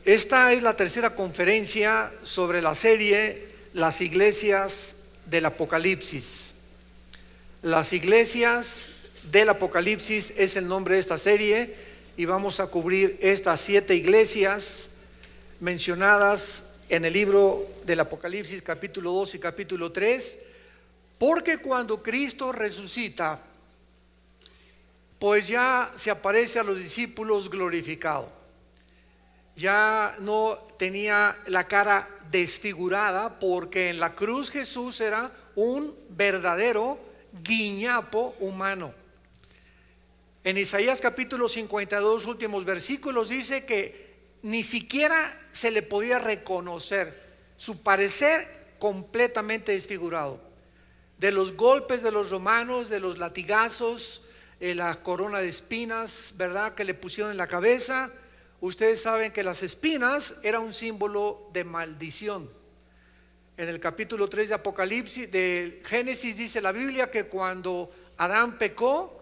Esta es la tercera conferencia sobre la serie Las iglesias del Apocalipsis. Las iglesias del Apocalipsis es el nombre de esta serie y vamos a cubrir estas 7 iglesias mencionadas en el libro del Apocalipsis capítulo 2 y capítulo 3, porque cuando Cristo resucita, pues ya se aparece a los discípulos glorificado. Ya no tenía la cara desfigurada, porque en la cruz Jesús era un verdadero guiñapo humano. En Isaías capítulo 52, últimos versículos, dice que ni siquiera se le podía reconocer su parecer completamente desfigurado. De los golpes de los romanos, de los latigazos, la corona de espinas, ¿verdad?, que le pusieron en la cabeza. Ustedes saben que las espinas eran un símbolo de maldición. En el capítulo 3 de Apocalipsis, de Génesis, dice la Biblia que cuando Adán pecó,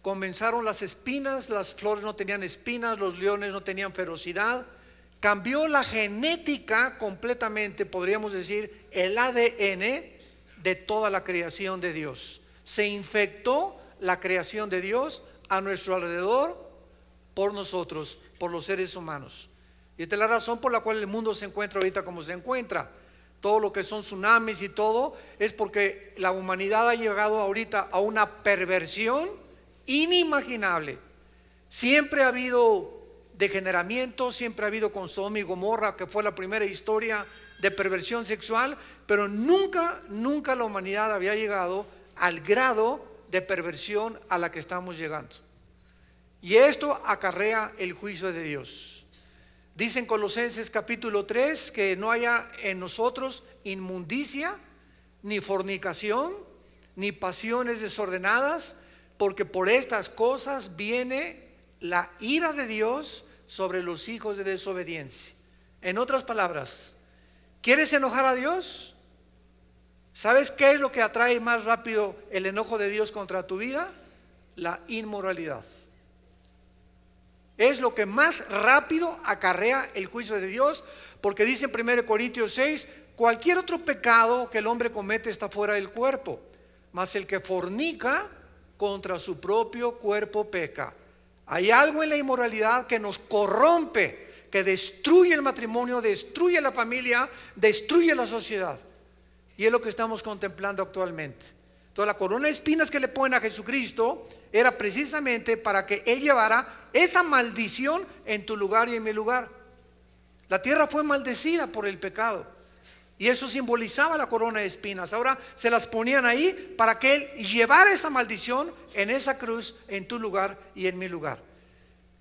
comenzaron las espinas, las flores no tenían espinas, los leones no tenían ferocidad. Cambió la genética completamente, podríamos decir, el ADN de toda la creación de Dios. Se infectó la creación de Dios a nuestro alrededor por nosotros, por los seres humanos. Y esta es la razón por la cual el mundo se encuentra ahorita como se encuentra. Todo lo que son tsunamis y todo es porque la humanidad ha llegado ahorita a una perversión inimaginable. Siempre ha habido degeneramiento, siempre ha habido con Sodoma y Gomorra, que fue la primera historia de perversión sexual, pero nunca la humanidad había llegado al grado de perversión a la que estamos llegando. Y esto acarrea el juicio de Dios. Dice en Colosenses capítulo 3 que no haya en nosotros inmundicia, ni fornicación, ni pasiones desordenadas, porque por estas cosas viene la ira de Dios sobre los hijos de desobediencia. En otras palabras, ¿quieres enojar a Dios? ¿Sabes qué es lo que atrae más rápido el enojo de Dios contra tu vida? La inmoralidad. Es lo que más rápido acarrea el juicio de Dios, porque dice en 1 Corintios 6, cualquier otro pecado que el hombre comete está fuera del cuerpo, mas el que fornica contra su propio cuerpo peca. Hay algo en la inmoralidad que nos corrompe, que destruye el matrimonio, destruye la familia, destruye la sociedad. Y es lo que estamos contemplando actualmente. Entonces la corona de espinas que le ponen a Jesucristo era precisamente para que Él llevara esa maldición en tu lugar y en mi lugar. La tierra fue maldecida por el pecado y eso simbolizaba la corona de espinas. Ahora se las ponían ahí para que Él llevara esa maldición en esa cruz, en tu lugar y en mi lugar.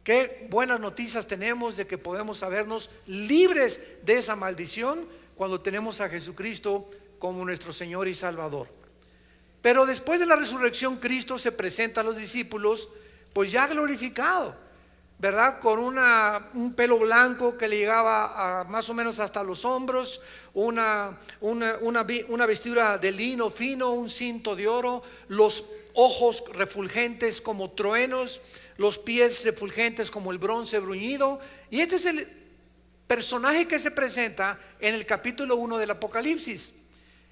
Qué buenas noticias tenemos de que podemos sabernos libres de esa maldición cuando tenemos a Jesucristo como nuestro Señor y Salvador. Pero después de la resurrección, Cristo se presenta a los discípulos pues ya glorificado, ¿verdad? Con un pelo blanco que le llegaba a más o menos hasta los hombros, una vestidura de lino fino, un cinto de oro, los ojos refulgentes como truenos, los pies refulgentes como el bronce bruñido. Y este es el personaje que se presenta en el capítulo 1 del Apocalipsis.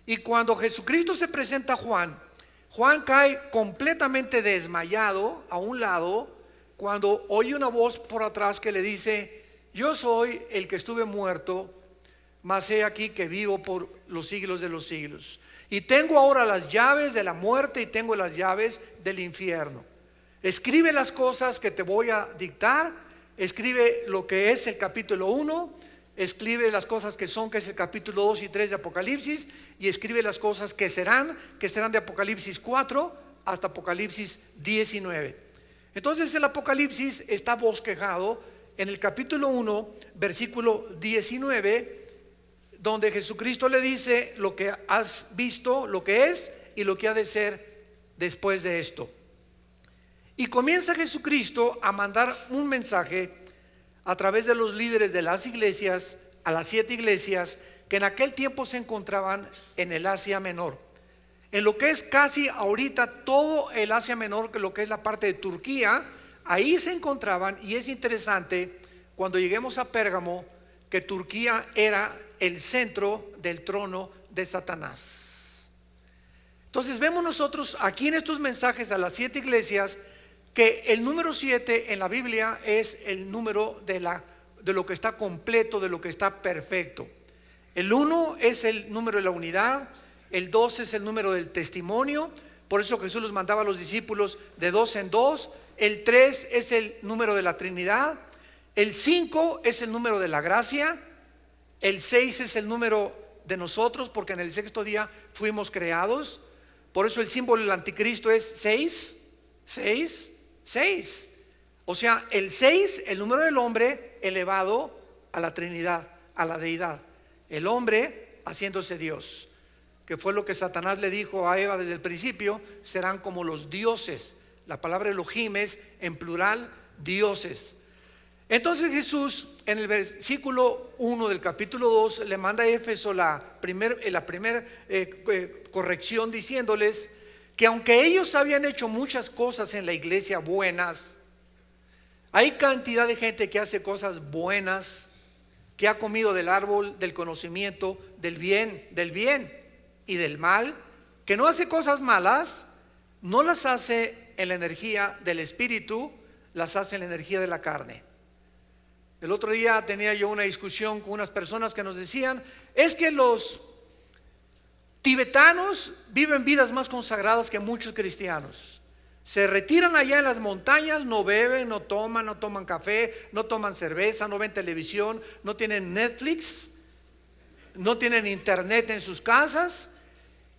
Y cuando Jesucristo se presenta a Juan cae completamente desmayado a un lado cuando oye una voz por atrás que le dice: yo soy el que estuve muerto, mas he aquí que vivo por los siglos de los siglos, y tengo ahora las llaves de la muerte y tengo las llaves del infierno. Escribe las cosas que te voy a dictar, escribe lo que es el capítulo 1, escribe las cosas que son, que es el capítulo 2 y 3 de Apocalipsis, y escribe las cosas que serán de Apocalipsis 4 hasta Apocalipsis 19. Entonces el Apocalipsis está bosquejado en el capítulo 1, versículo 19, donde Jesucristo le dice lo que has visto, lo que es y lo que ha de ser después de esto. Y comienza Jesucristo a mandar un mensaje a través de los líderes de las iglesias, a las 7 iglesias que en aquel tiempo se encontraban en el Asia Menor, en lo que es casi ahorita todo el Asia Menor, que lo que es la parte de Turquía. Ahí se encontraban, y es interesante, cuando lleguemos a Pérgamo, que Turquía era el centro del trono de Satanás. Entonces vemos nosotros aquí en estos mensajes a las 7 iglesias que el número 7 en la Biblia es el número de lo que está completo, de lo que está perfecto. El 1 es el número de la unidad, el 2 es el número del testimonio, por eso Jesús los mandaba a los discípulos de 2 en 2. El 3 es el número de la Trinidad, el 5 es el número de la gracia, el 6 es el número de nosotros, porque en el sexto día fuimos creados. Por eso el símbolo del anticristo es 6, 6, 6. O sea, el 6, el número del hombre elevado a la Trinidad, a la deidad. El hombre haciéndose Dios, que fue lo que Satanás le dijo a Eva desde el principio: serán como los dioses. La palabra Elohim es en plural dioses. Entonces Jesús en el versículo 1 del capítulo 2 le manda a Éfeso la primera corrección, diciéndoles que aunque ellos habían hecho muchas cosas en la iglesia buenas, hay cantidad de gente que hace cosas buenas, que ha comido del árbol del conocimiento del bien y del mal, que no hace cosas malas, no las hace en la energía del espíritu, las hace en la energía de la carne. El otro día tenía yo una discusión con unas personas que nos decían: es que los tibetanos viven vidas más consagradas que muchos cristianos. Se retiran allá en las montañas, no beben, no toman café, no toman cerveza, no ven televisión, no tienen Netflix, no tienen internet en sus casas.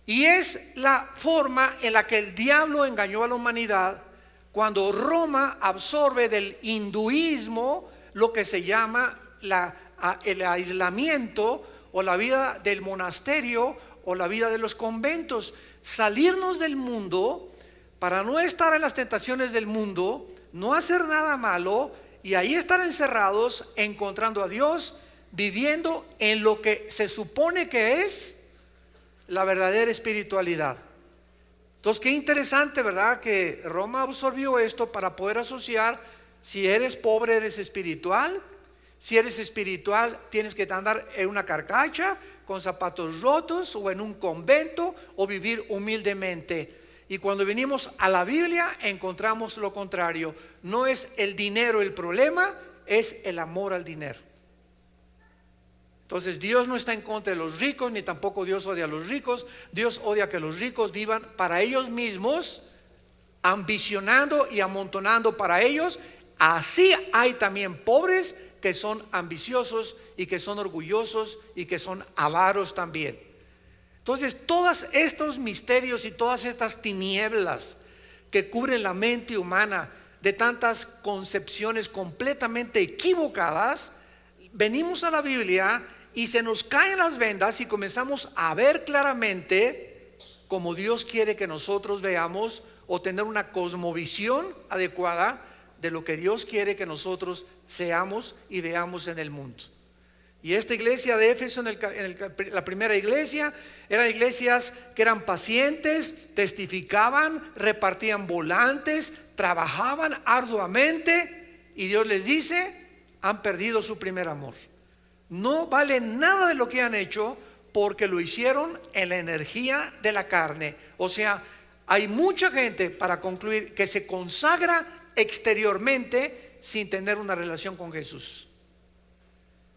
Y es la forma en la que el diablo engañó a la humanidad cuando Roma absorbe del hinduismo lo que se llama el aislamiento o la vida del monasterio o la vida de los conventos. Salirnos del mundo para no estar en las tentaciones del mundo, no hacer nada malo y ahí estar encerrados, encontrando a Dios, viviendo en lo que se supone que es la verdadera espiritualidad. Entonces, qué interesante, ¿verdad? Que Roma absorbió esto para poder asociar: si eres pobre eres espiritual, si eres espiritual tienes que andar en una carcacha con zapatos rotos o en un convento o vivir humildemente. Y cuando venimos a la Biblia encontramos lo contrario. No es el dinero el problema, es el amor al dinero. Entonces Dios no está en contra de los ricos, ni tampoco Dios odia a los ricos. Dios odia que los ricos vivan para ellos mismos, ambicionando y amontonando para ellos. Así hay también pobres que son ambiciosos y que son orgullosos y que son avaros también. Entonces todos estos misterios y todas estas tinieblas que cubren la mente humana de tantas concepciones completamente equivocadas, venimos a la Biblia y se nos caen las vendas y comenzamos a ver claramente como Dios quiere que nosotros veamos, o tener una cosmovisión adecuada de lo que Dios quiere que nosotros seamos y veamos en el mundo. Y esta iglesia de Éfeso, la primera iglesia, eran iglesias que eran pacientes, testificaban, repartían volantes, trabajaban arduamente, y Dios les dice: han perdido su primer amor. No vale nada de lo que han hecho porque lo hicieron en la energía de la carne. O sea, hay mucha gente, para concluir, que se consagra exteriormente sin tener una relación con Jesús.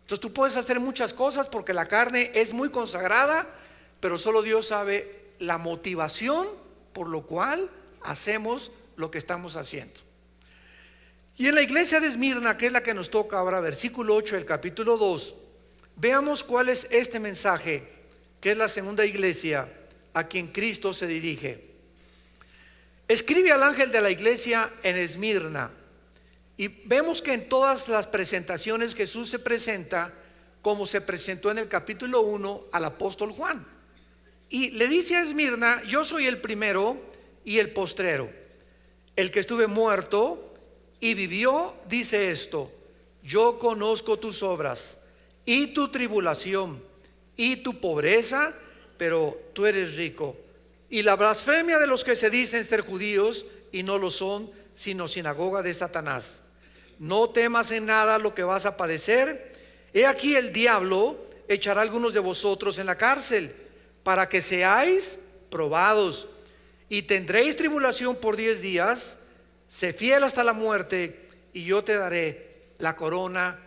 Entonces tú puedes hacer muchas cosas porque la carne es muy consagrada, pero solo Dios sabe la motivación por lo cual hacemos lo que estamos haciendo. Y en la iglesia de Esmirna, que es la que nos toca ahora, versículo 8 del capítulo 2, veamos cuál es este mensaje, que es la segunda iglesia a quien Cristo se dirige. Escribe al ángel de la iglesia en Esmirna. Y vemos que en todas las presentaciones Jesús se presenta como se presentó en el capítulo 1 al apóstol Juan. Y le dice a Esmirna: yo soy el primero y el postrero, el que estuve muerto y vivió. Dice esto: yo conozco tus obras y tu tribulación y tu pobreza, pero tú eres rico, y la blasfemia de los que se dicen ser judíos y no lo son, sino sinagoga de Satanás. No temas en nada lo que vas a padecer. He aquí el diablo echará a algunos de vosotros en la cárcel para que seáis probados y tendréis tribulación por 10 días. Sé fiel hasta la muerte y yo te daré la corona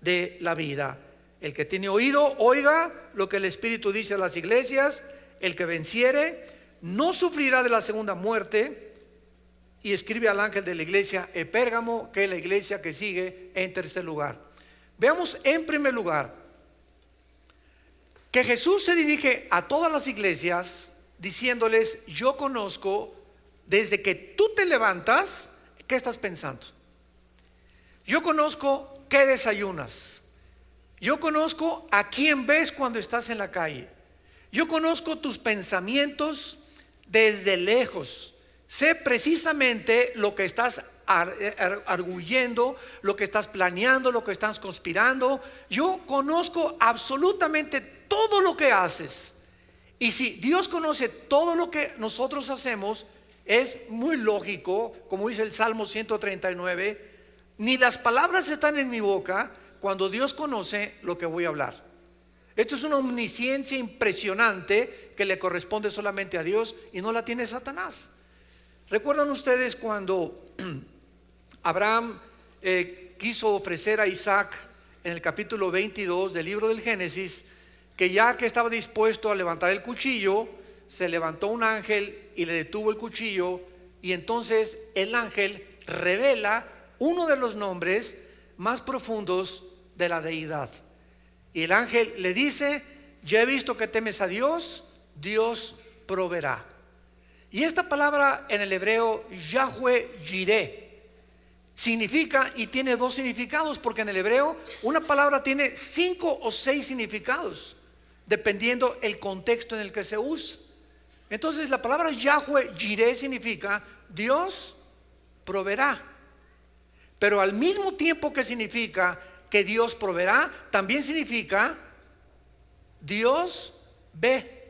de la vida. El que tiene oído, oiga lo que el Espíritu dice a las iglesias. El que venciere no sufrirá de la segunda muerte. Y escribe al ángel de la iglesia en Pérgamo, que es la iglesia que sigue en tercer lugar. Veamos en primer lugar que Jesús se dirige a todas las iglesias diciéndoles: yo conozco desde que tú te levantas, ¿qué estás pensando? Yo conozco qué desayunas. Yo conozco a quién ves cuando estás en la calle. Yo conozco tus pensamientos desde lejos. Sé precisamente lo que estás arguyendo, lo que estás planeando, lo que estás conspirando. Yo conozco absolutamente todo lo que haces. Y si Dios conoce todo lo que nosotros hacemos, es muy lógico, como dice el Salmo 139, ni las palabras están en mi boca cuando Dios conoce lo que voy a hablar. Esto es una omnisciencia impresionante que le corresponde solamente a Dios y no la tiene Satanás. ¿Recuerdan ustedes cuando Abraham quiso ofrecer a Isaac en el capítulo 22 del libro del Génesis, que ya que estaba dispuesto a levantar el cuchillo, se levantó un ángel y le detuvo el cuchillo, y entonces el ángel revela uno de los nombres más profundos de la deidad? Y el ángel le dice: ya he visto que temes a Dios, Dios proveerá. Y esta palabra en el hebreo, Yahweh Jireh, significa, y tiene dos significados, porque en el hebreo una palabra tiene 5 o 6 significados, dependiendo el contexto en el que se usa. Entonces la palabra Yahweh Jireh significa Dios proveerá. Pero al mismo tiempo que significa que Dios proveerá, también significa Dios ve.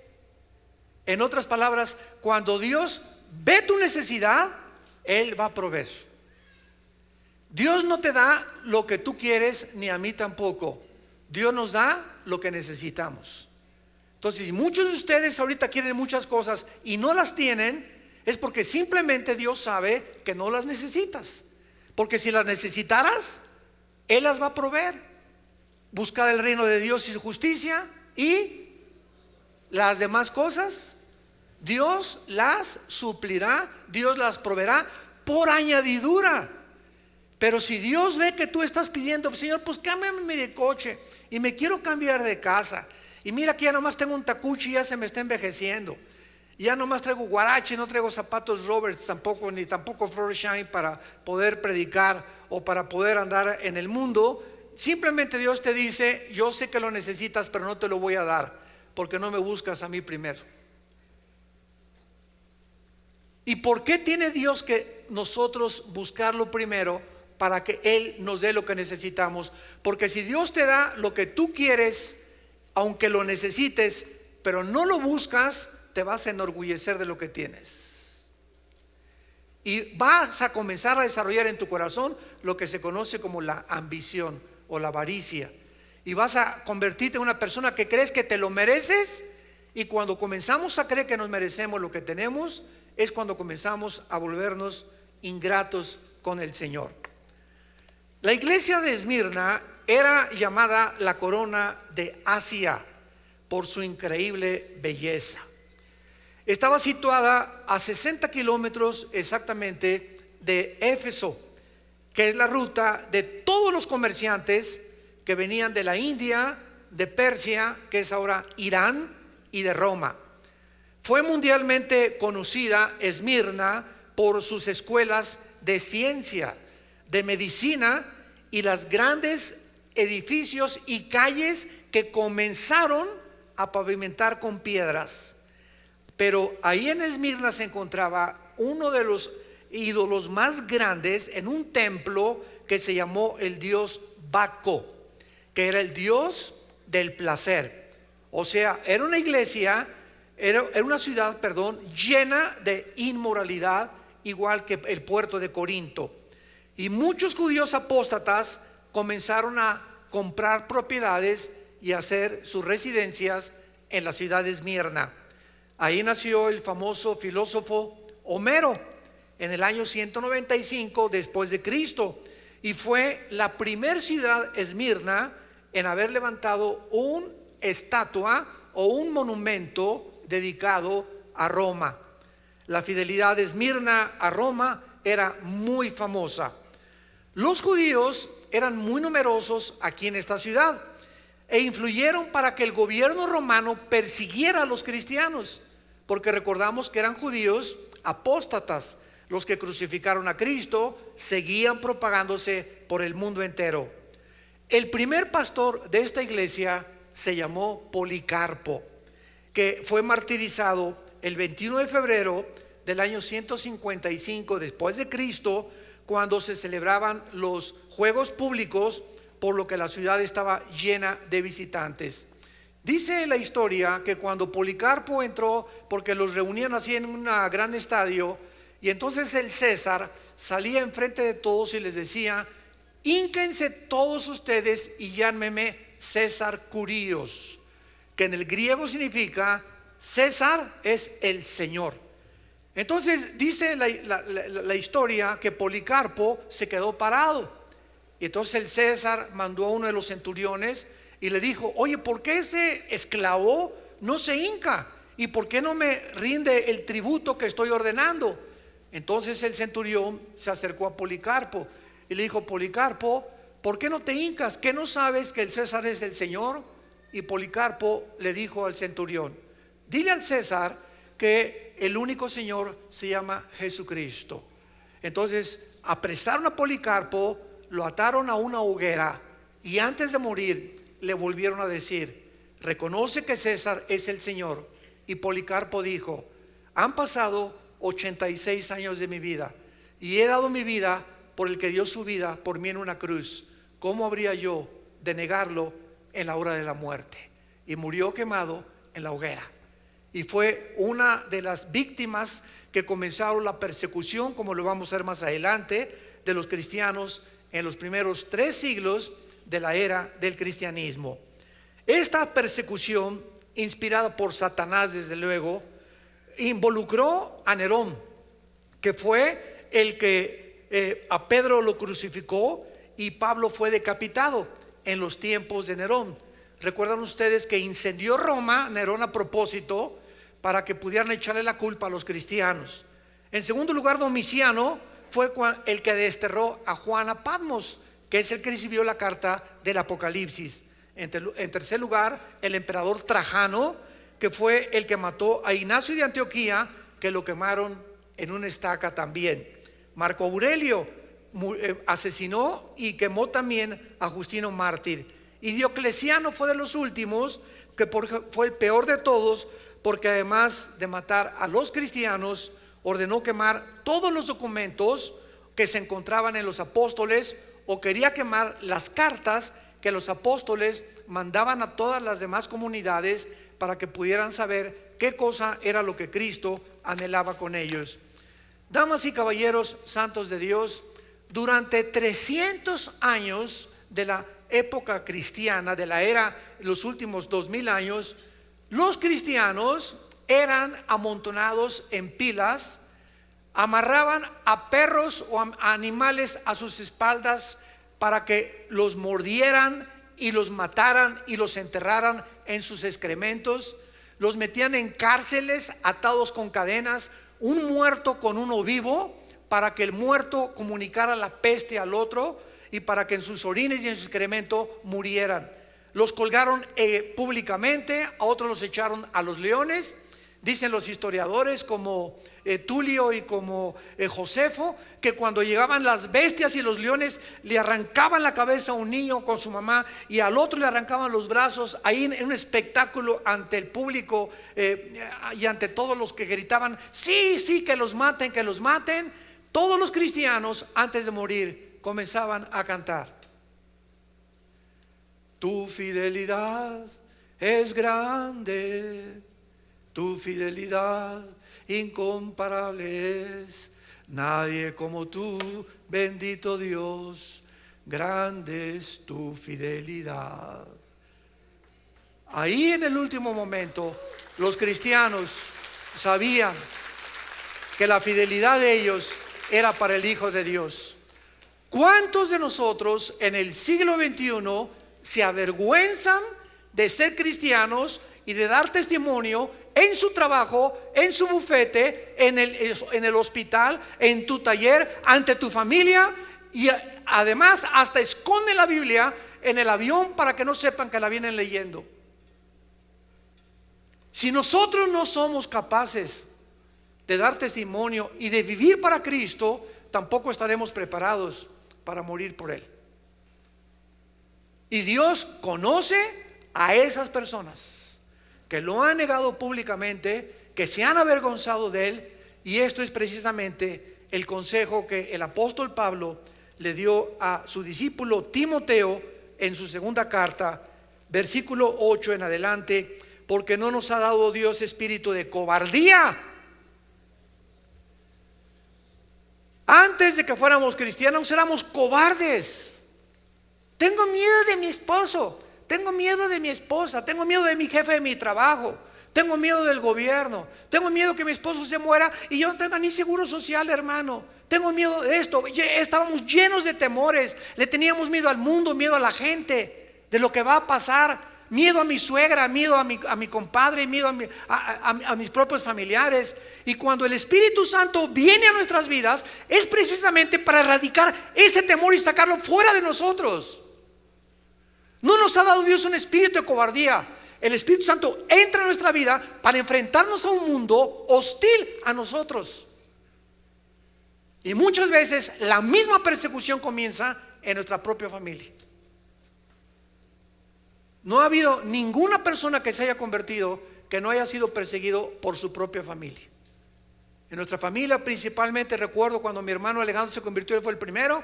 En otras palabras, cuando Dios ve tu necesidad, Él va a proveer. Dios no te da lo que tú quieres, ni a mí tampoco. Dios nos da lo que necesitamos. Entonces, si muchos de ustedes ahorita quieren muchas cosas y no las tienen, es porque simplemente Dios sabe que no las necesitas. Porque si las necesitaras, Él las va a proveer. Buscar el reino de Dios y su justicia, y las demás cosas Dios las suplirá, Dios las proveerá por añadidura. Pero si Dios ve que tú estás pidiendo: Señor, pues cámbiame de coche y me quiero cambiar de casa, y mira que ya nomás tengo un tacuchi y ya se me está envejeciendo, ya nomás traigo guarache, no traigo zapatos Roberts tampoco, ni tampoco Florsheim para poder predicar o para poder andar en el mundo. Simplemente Dios te dice: yo sé que lo necesitas, pero no te lo voy a dar, porque no me buscas a mí primero. ¿Y por qué tiene Dios que nosotros buscarlo primero? Para que Él nos dé lo que necesitamos. Porque si Dios te da lo que tú quieres, aunque lo necesites, pero no lo buscas, te vas a enorgullecer de lo que tienes. Y vas a comenzar a desarrollar en tu corazón lo que se conoce como la ambición o la avaricia. Y vas a convertirte en una persona que crees que te lo mereces. Y cuando comenzamos a creer que nos merecemos lo que tenemos, es cuando comenzamos a volvernos ingratos con el Señor. La iglesia de Esmirna era llamada la corona de Asia por su increíble belleza. Estaba situada a 60 kilómetros exactamente de Éfeso, que es la ruta de todos los comerciantes que venían de la India, de Persia, que es ahora Irán, y de Roma. Fue mundialmente conocida Esmirna por sus escuelas de ciencia, de medicina, y los grandes edificios y calles que comenzaron a pavimentar con piedras. Pero ahí en Esmirna se encontraba uno de los ídolos más grandes en un templo que se llamó el dios Baco, que era el dios del placer. O sea, era una iglesia, era una ciudad, llena de inmoralidad, igual que el puerto de Corinto. Y muchos judíos apóstatas comenzaron a comprar propiedades y hacer sus residencias en la ciudad de Esmirna. Ahí nació el famoso filósofo Homero en el año 195 después de Cristo, y fue la primer ciudad, Esmirna, en haber levantado una estatua o un monumento dedicado a Roma. La fidelidad de Esmirna a Roma era muy famosa. Los judíos eran muy numerosos aquí en esta ciudad e influyeron para que el gobierno romano persiguiera a los cristianos, porque recordamos que eran judíos apóstatas. Los que crucificaron a Cristo seguían propagándose por el mundo entero. El primer pastor de esta iglesia se llamó Policarpo, que fue martirizado el 21 de febrero del año 155 después de Cristo, cuando se celebraban los juegos públicos, por lo que la ciudad estaba llena de visitantes. Dice la historia que cuando Policarpo entró, porque los reunían así en un gran estadio, y entonces el César salía enfrente de todos y les decía: hínquense todos ustedes y llámenme César Curíos, que en el griego significa César es el Señor. Entonces dice la historia que Policarpo se quedó parado, y entonces el César mandó a uno de los centuriones y le dijo: oye, ¿por qué ese esclavo no se hinca? ¿Y por qué no me rinde el tributo que estoy ordenando? Entonces el centurión se acercó a Policarpo y le dijo: Policarpo, ¿por qué no te hincas? ¿Qué no sabes que el César es el Señor? Y Policarpo le dijo al centurión: dile al César que el único Señor se llama Jesucristo. Entonces apresaron a Policarpo, lo ataron a una hoguera, y antes de morir le volvieron a decir: reconoce que César es el Señor. Y Policarpo dijo: han pasado 86 años de mi vida y he dado mi vida por el que dio su vida por mí en una cruz. ¿Cómo habría yo de negarlo en la hora de la muerte? Y murió quemado en la hoguera, y fue una de las víctimas que comenzaron la persecución, como lo vamos a ver más adelante, de los cristianos en los primeros 3 siglos de la era del cristianismo. Esta persecución, inspirada por Satanás desde luego, involucró a Nerón, que fue el que a Pedro lo crucificó, y Pablo fue decapitado en los tiempos de Nerón. Recuerdan ustedes que incendió Roma Nerón a propósito, para que pudieran echarle la culpa a los cristianos. En segundo lugar, Domiciano fue el que desterró a Juan a Patmos, que es el que recibió la carta del Apocalipsis. En tercer lugar, el emperador Trajano, que fue el que mató a Ignacio de Antioquía, que lo quemaron en una estaca también. Marco Aurelio asesinó y quemó también a Justino mártir. Y Diocleciano fue de los últimos, que fue el peor de todos, porque además de matar a los cristianos, ordenó quemar todos los documentos que se encontraban en los apóstoles, o quería quemar las cartas que los apóstoles mandaban a todas las demás comunidades, para que pudieran saber qué cosa era lo que Cristo anhelaba con ellos. Damas y caballeros santos de Dios, durante 300 años de la época cristiana, de la era, los últimos 2000 años, los cristianos eran amontonados en pilas, amarraban a perros o a animales a sus espaldas para que los mordieran y los mataran y los enterraran en sus excrementos. Los metían en cárceles atados con cadenas, un muerto con uno vivo, para que el muerto comunicara la peste al otro y para que en sus orines y en su excremento murieran. Los colgaron públicamente, a otros los echaron a los leones. Dicen los historiadores como Tulio y como Josefo, que cuando llegaban las bestias y los leones le arrancaban la cabeza a un niño con su mamá, y al otro le arrancaban los brazos, ahí en un espectáculo ante el público y ante todos los que gritaban: sí, sí, que los maten, que los maten. Todos los cristianos antes de morir comenzaban a cantar: tu fidelidad es grande, tu fidelidad incomparable es, nadie como tú, bendito Dios. grande es tu fidelidad. Ahí en el último momento, los cristianos sabían que la fidelidad de ellos era para el Hijo de Dios. ¿Cuántos de nosotros en el siglo XXI se avergüenzan de ser cristianos y de dar testimonio en su trabajo, en su bufete, en el hospital, en tu taller, ante tu familia, y además hasta esconden la Biblia en el avión para que no sepan que la vienen leyendo? Si nosotros no somos capaces de dar testimonio y de vivir para Cristo, tampoco estaremos preparados para morir por Él. Y Dios conoce a esas personas que lo han negado públicamente, que se han avergonzado de Él, y esto es precisamente el consejo que el apóstol Pablo le dio a su discípulo Timoteo en su segunda carta, versículo 8 en adelante: porque no nos ha dado Dios espíritu de cobardía. Antes de que fuéramos cristianos éramos cobardes. Tengo miedo de mi esposo, tengo miedo de mi esposa, tengo miedo de mi jefe de mi trabajo, tengo miedo del gobierno, tengo miedo que mi esposo se muera y yo no tenga ni seguro social, hermano. Tengo miedo de esto. Estábamos llenos de temores, le teníamos miedo al mundo, miedo a la gente, de lo que va a pasar. Miedo a mi suegra, miedo a mi compadre, miedo a mis propios familiares. Y cuando el Espíritu Santo viene a nuestras vidas, es precisamente para erradicar ese temor y sacarlo fuera de nosotros. No nos ha dado Dios un espíritu de cobardía. El Espíritu Santo entra en nuestra vida para enfrentarnos a un mundo hostil a nosotros. Y muchas veces la misma persecución comienza en nuestra propia familia. No ha habido ninguna persona que se haya convertido que no haya sido perseguido por su propia familia. En nuestra familia principalmente recuerdo cuando mi hermano Alejandro se convirtió, él fue el primero.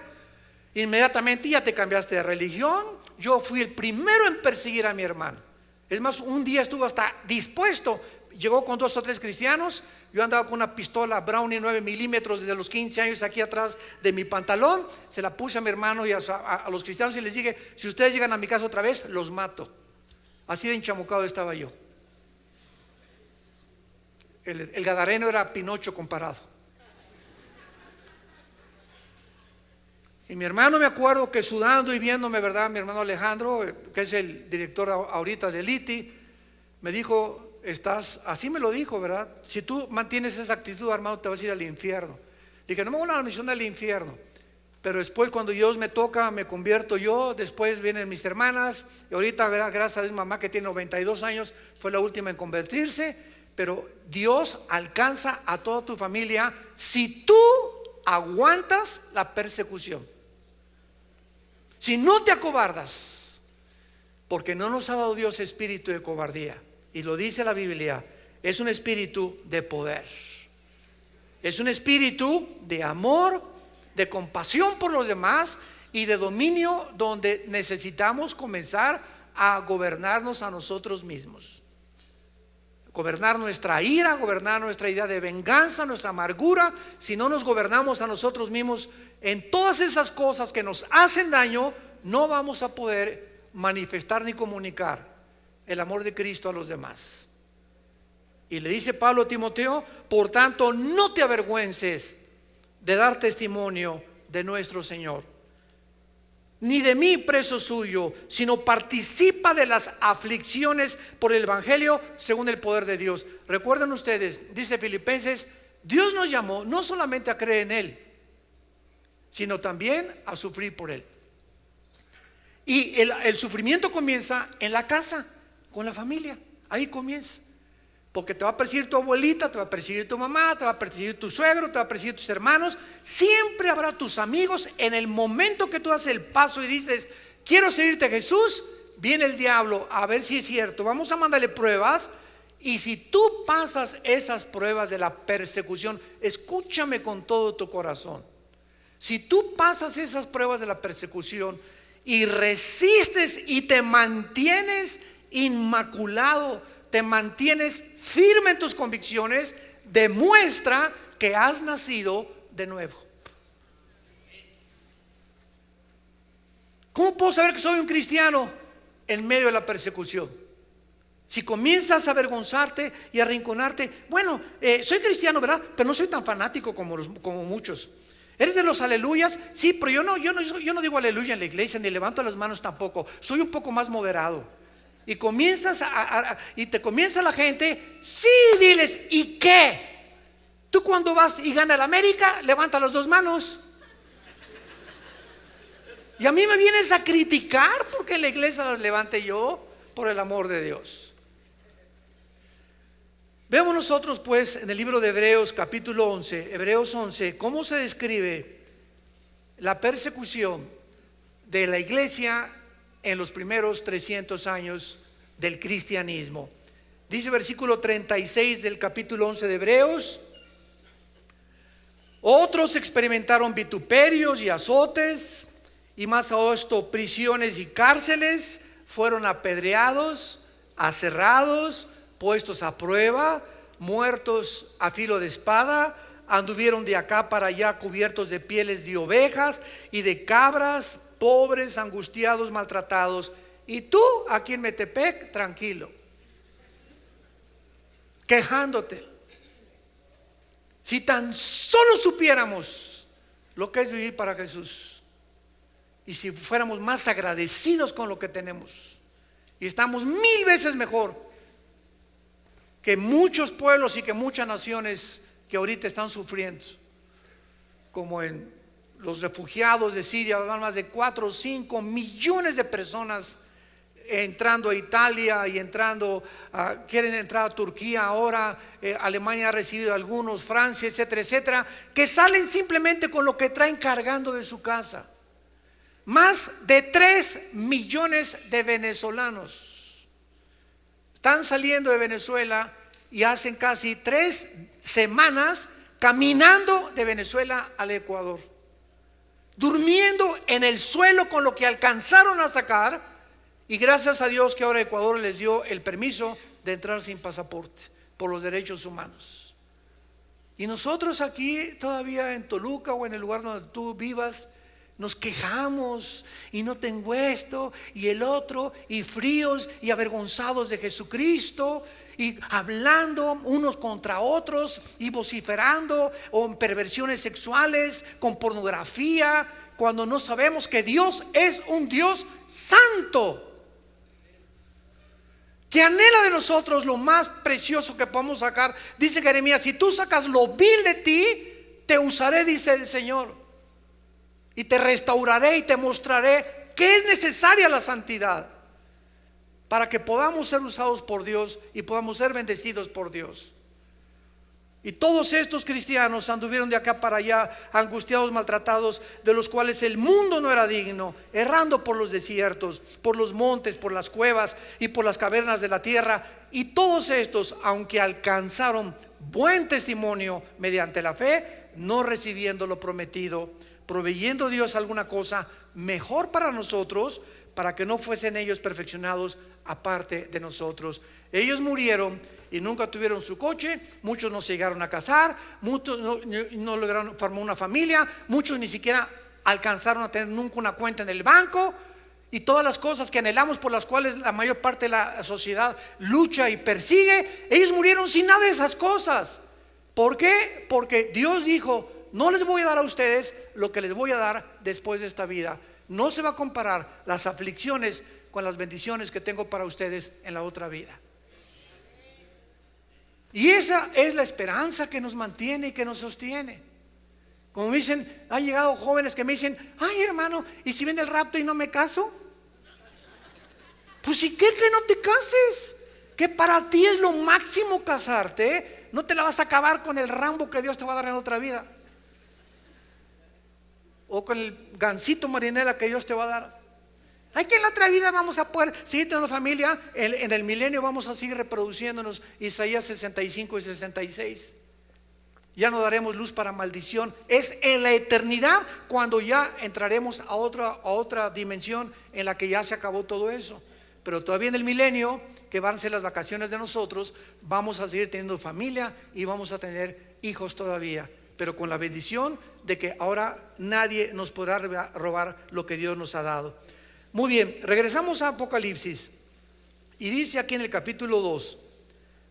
Inmediatamente: ya te cambiaste de religión. Yo fui el primero en perseguir a mi hermano. Es más, un día estuvo hasta dispuesto, llegó con 2 o 3 cristianos. Yo andaba con una pistola Brownie 9 milímetros desde los 15 años aquí atrás de mi pantalón. Se la puse a mi hermano y a los cristianos y les dije: si ustedes llegan a mi casa otra vez, los mato. Así de enchamucado estaba yo. El gadareno era Pinocho comparado. Y mi hermano, me acuerdo que sudando y viéndome, ¿verdad? Mi hermano Alejandro, que es el director ahorita de ITI, me dijo: así me lo dijo, ¿verdad? Si tú mantienes esa actitud, hermano, te vas a ir al infierno. Dije: no me voy a la misión del infierno. Pero después, cuando Dios me toca, me convierto yo. Después vienen mis hermanas. Y ahorita, gracias a Dios, mamá, que tiene 92 años, fue la última en convertirse. Pero Dios alcanza a toda tu familia si tú aguantas la persecución. Si no te acobardas. Porque no nos ha dado Dios espíritu de cobardía. Y lo dice la Biblia, es un espíritu de poder. Es un espíritu de amor, de compasión por los demás y de dominio, donde necesitamos comenzar a gobernarnos a nosotros mismos. Gobernar nuestra ira, gobernar nuestra idea de venganza, nuestra amargura. Si no nos gobernamos a nosotros mismos en todas esas cosas que nos hacen daño, no vamos a poder manifestar ni comunicar el amor de Cristo a los demás. Y le dice Pablo a Timoteo: por tanto, no te avergüences de dar testimonio de nuestro Señor, ni de mí preso suyo, sino participa de las aflicciones por el Evangelio según el poder de Dios. Recuerden ustedes, dice Filipenses, Dios nos llamó no solamente a creer en Él, sino también a sufrir por Él. Y el sufrimiento comienza en la casa, con la familia. Ahí comienza. Porque te va a perseguir tu abuelita, te va a perseguir tu mamá, te va a perseguir tu suegro, te va a perseguir tus hermanos. Siempre habrá tus amigos. En el momento que tú haces el paso y dices: quiero seguirte a Jesús, viene el diablo a ver si es cierto. Vamos a mandarle pruebas. Y si tú pasas esas pruebas de la persecución, escúchame con todo tu corazón. Si tú pasas esas pruebas de la persecución y resistes y te mantienes inmaculado, te mantienes firme en tus convicciones, demuestra que has nacido de nuevo. ¿Cómo puedo saber que soy un cristiano? En medio de la persecución. Si comienzas a avergonzarte y a arrinconarte, bueno, soy cristiano, ¿verdad? Pero no soy tan fanático como muchos. ¿Eres de los aleluyas? Sí, pero yo no digo aleluya en la iglesia, ni levanto las manos tampoco. Soy un poco más moderado. Y comienzas y te comienza la gente, sí, diles, ¿y qué? Tú cuando vas y gana el América, levanta las dos manos. Y a mí me vienes a criticar porque en la iglesia las levante yo, por el amor de Dios. Vemos nosotros pues en el libro de Hebreos capítulo 11, Hebreos 11, cómo se describe la persecución de la iglesia en los primeros 300 años del cristianismo. Dice versículo 36 del capítulo 11 de Hebreos: otros experimentaron vituperios y azotes, y más a esto prisiones y cárceles, fueron apedreados, aserrados, puestos a prueba, muertos a filo de espada, anduvieron de acá para allá cubiertos de pieles de ovejas y de cabras, pobres, angustiados, maltratados. Y tú aquí en Metepec, tranquilo, quejándote. Si tan solo supiéramos lo que es vivir para Jesús, y si fuéramos más agradecidos con lo que tenemos, y estamos 1000 veces mejor que muchos pueblos y que muchas naciones que ahorita están sufriendo, como en los refugiados de Siria, más de 4 o 5 millones de personas entrando a Italia y quieren entrar a Turquía ahora. Alemania ha recibido algunos, Francia, etcétera, etcétera, que salen simplemente con lo que traen cargando de su casa. Más de 3 millones de venezolanos están saliendo de Venezuela y hacen casi 3 semanas caminando de Venezuela al Ecuador, durmiendo en el suelo con lo que alcanzaron a sacar. Y gracias a Dios que ahora Ecuador les dio el permiso de entrar sin pasaporte por los derechos humanos. Y nosotros aquí todavía en Toluca o en el lugar donde tú vivas, nos quejamos y no tengo esto y el otro, y fríos y avergonzados de Jesucristo, y hablando unos contra otros y vociferando o en perversiones sexuales, con pornografía, cuando no sabemos que Dios es un Dios santo, que anhela de nosotros lo más precioso que podemos sacar. Dice Jeremías: si tú sacas lo vil de ti, te usaré, dice el Señor, y te restauraré y te mostraré que es necesaria la santidad para que podamos ser usados por Dios y podamos ser bendecidos por Dios. Y todos estos cristianos anduvieron de acá para allá, angustiados, maltratados, de los cuales el mundo no era digno, errando por los desiertos, por los montes, por las cuevas y por las cavernas de la tierra. Y todos estos, aunque alcanzaron buen testimonio mediante la fe, no recibiendo lo prometido, proveyendo Dios alguna cosa mejor para nosotros, para que no fuesen ellos perfeccionados aparte de nosotros. Ellos murieron y nunca tuvieron su coche, muchos no se llegaron a casar, muchos no lograron formar una familia, muchos ni siquiera alcanzaron a tener nunca una cuenta en el banco, y todas las cosas que anhelamos, por las cuales la mayor parte de la sociedad lucha y persigue, ellos murieron sin nada de esas cosas. ¿Por qué? Porque Dios dijo: no les voy a dar a ustedes lo que les voy a dar después de esta vida. No se va a comparar las aflicciones con las bendiciones que tengo para ustedes en la otra vida. Y esa es la esperanza que nos mantiene y que nos sostiene. Como me dicen, han llegado jóvenes que me dicen: ay, hermano, ¿y si viene el rapto y no me caso? Pues ¿y qué que no te cases? Que para ti es lo máximo casarte. No te la vas a acabar con el Rambo que Dios te va a dar en otra vida, o con el gansito marinela que Dios te va a dar. Hay que en la otra vida vamos a poder seguir teniendo familia. En el milenio vamos a seguir reproduciéndonos. Isaías 65 y 66. Ya no daremos luz para maldición. Es en la eternidad cuando ya entraremos a otra dimensión en la que ya se acabó todo eso. Pero todavía en el milenio, que van a ser las vacaciones de nosotros, vamos a seguir teniendo familia y vamos a tener hijos todavía, pero con la bendición de que ahora nadie nos podrá robar lo que Dios nos ha dado. Muy bien, regresamos a Apocalipsis y dice aquí en el capítulo 2,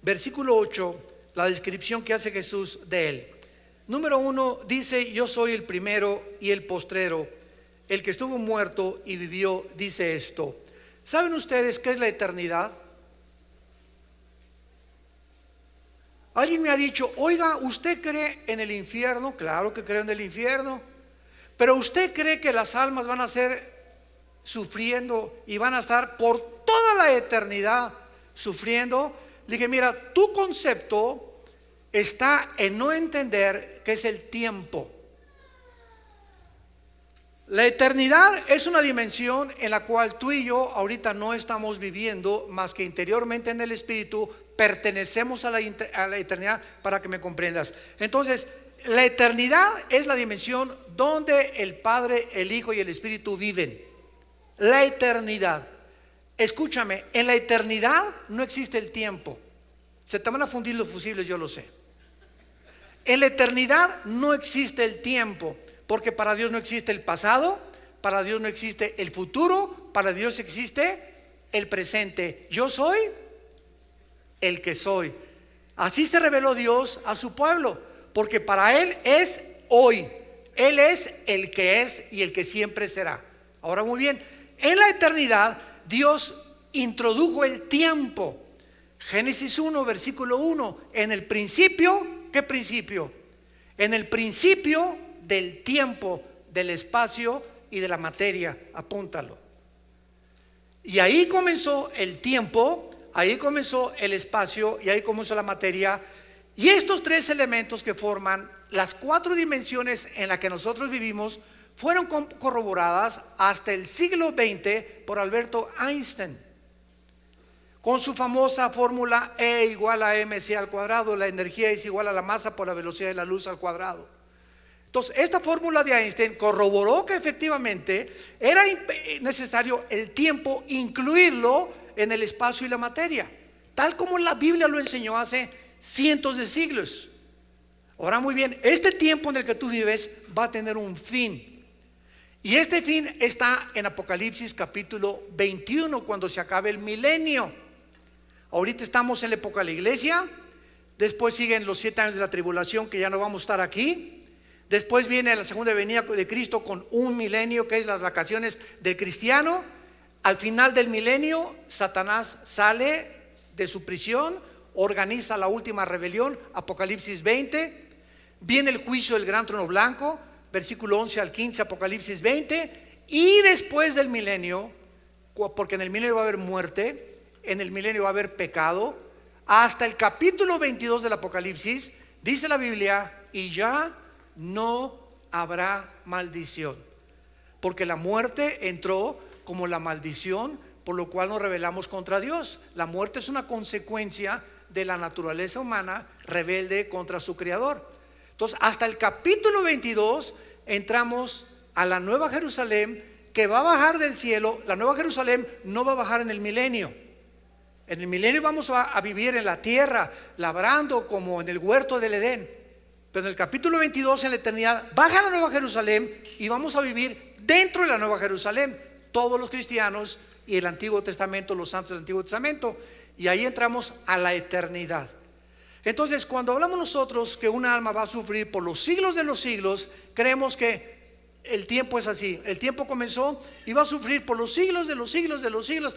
versículo 8, la descripción que hace Jesús de él. Número 1 dice: yo soy el primero y el postrero, el que estuvo muerto y vivió. Dice esto. ¿Saben ustedes qué es la eternidad? Alguien me ha dicho: oiga, ¿usted cree en el infierno? Claro que creo en el infierno. Pero ¿usted cree que las almas van a ser sufriendo y van a estar por toda la eternidad sufriendo? Le dije: mira, tu concepto está en no entender qué es el tiempo. La eternidad es una dimensión en la cual tú y yo ahorita no estamos viviendo, más que interiormente en el espíritu pertenecemos a la eternidad, para que me comprendas. Entonces, la eternidad es la dimensión donde el Padre, el Hijo y el Espíritu viven. La eternidad. Escúchame, en la eternidad no existe el tiempo. Se te van a fundir los fusibles, yo lo sé. En la eternidad no existe el tiempo, porque para Dios no existe el pasado, para Dios no existe el futuro, para Dios existe el presente. Yo soy el que soy. Así se reveló Dios a su pueblo, porque para Él es hoy. Él es el que es y el que siempre será. Ahora, muy bien, en la eternidad Dios introdujo el tiempo. Génesis 1, versículo 1. En el principio, ¿qué principio? En el principio del tiempo, del espacio y de la materia. Apúntalo. Y ahí comenzó el tiempo, ahí comenzó el espacio y ahí comenzó la materia. Y estos tres elementos que forman las cuatro dimensiones en las que nosotros vivimos fueron corroboradas hasta el siglo XX por Alberto Einstein, con su famosa fórmula E igual a mc al cuadrado. La energía es igual a la masa por la velocidad de la luz al cuadrado. Entonces, esta fórmula de Einstein corroboró que efectivamente era necesario el tiempo incluirlo en el espacio y la materia, tal como la Biblia lo enseñó hace cientos de siglos. Ahora, muy bien, este tiempo en el que tú vives va a tener un fin. Y este fin está en Apocalipsis capítulo 21, cuando se acabe el milenio. Ahorita estamos en la época de la iglesia. Después siguen los 7 años de la tribulación, que ya no vamos a estar aquí. Después viene la segunda venida de Cristo con un milenio, que es las vacaciones del cristiano. Al final del milenio, Satanás sale de su prisión, organiza la última rebelión, Apocalipsis 20. Viene el juicio del gran trono blanco, versículo 11 al 15, Apocalipsis 20. Y después del milenio, porque en el milenio va a haber muerte, en el milenio va a haber pecado, hasta el capítulo 22 del Apocalipsis, dice la Biblia: y ya no habrá maldición, porque la muerte entró como la maldición, por lo cual nos rebelamos contra Dios. La muerte es una consecuencia de la naturaleza humana rebelde contra su creador. Entonces, hasta el capítulo 22 entramos a la Nueva Jerusalén, que va a bajar del cielo. La Nueva Jerusalén no va a bajar en el milenio. En el milenio vamos a vivir en la tierra, labrando como en el huerto del Edén. Pero en el capítulo 22, en la eternidad, baja la Nueva Jerusalén y vamos a vivir dentro de la Nueva Jerusalén, todos los cristianos y el Antiguo Testamento, los santos del Antiguo Testamento. Y ahí entramos a la eternidad. Entonces, cuando hablamos nosotros que una alma va a sufrir por los siglos de los siglos, creemos que el tiempo es así. El tiempo comenzó y va a sufrir por los siglos de los siglos de los siglos.